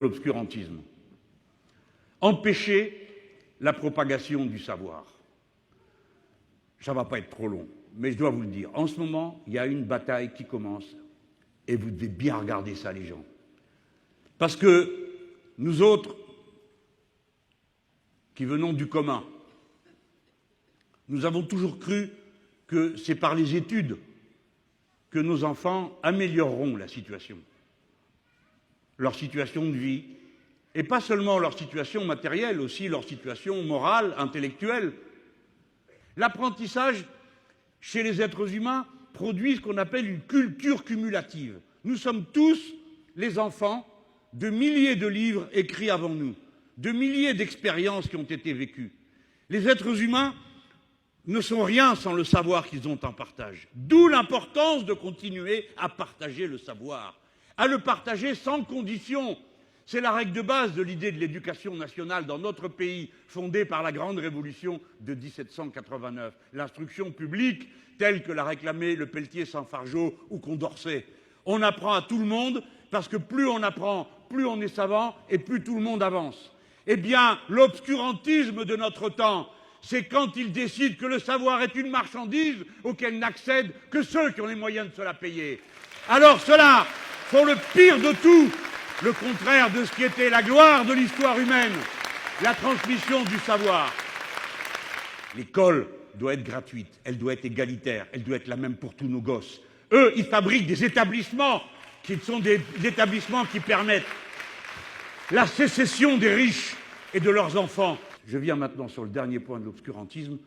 l'obscurantisme. Empêcher la propagation du savoir. Ça ne va pas être trop long, mais je dois vous le dire. En ce moment, il y a une bataille qui commence et vous devez bien regarder ça, les gens. Parce que nous autres, qui venons du commun, nous avons toujours cru que c'est par les études que nos enfants amélioreront la situation, leur situation de vie, et pas seulement leur situation matérielle, aussi leur situation morale, intellectuelle. L'apprentissage, chez les êtres humains, produit ce qu'on appelle une culture cumulative. Nous sommes tous les enfants de milliers de livres écrits avant nous, de milliers d'expériences qui ont été vécues. Les êtres humains ne sont rien sans le savoir qu'ils ont en partage. D'où l'importance de continuer à partager le savoir, à le partager sans condition. C'est la règle de base de l'idée de l'éducation nationale dans notre pays, fondée par la Grande Révolution de 1789. L'instruction publique, telle que l'a réclamée Le Pelletier sans Fargeau ou Condorcet. On apprend à tout le monde, parce que plus on apprend, plus on est savant et plus tout le monde avance. Eh bien, l'obscurantisme de notre temps, c'est quand il décide que le savoir est une marchandise auquel n'accèdent que ceux qui ont les moyens de se la payer. Alors ceux-là font le pire de tout, le contraire de ce qui était la gloire de l'histoire humaine, la transmission du savoir. L'école doit être gratuite, elle doit être égalitaire, elle doit être la même pour tous nos gosses. Eux, ils fabriquent des établissements qui sont des établissements qui permettent la sécession des riches et de leurs enfants. Je viens maintenant sur le dernier point de l'obscurantisme.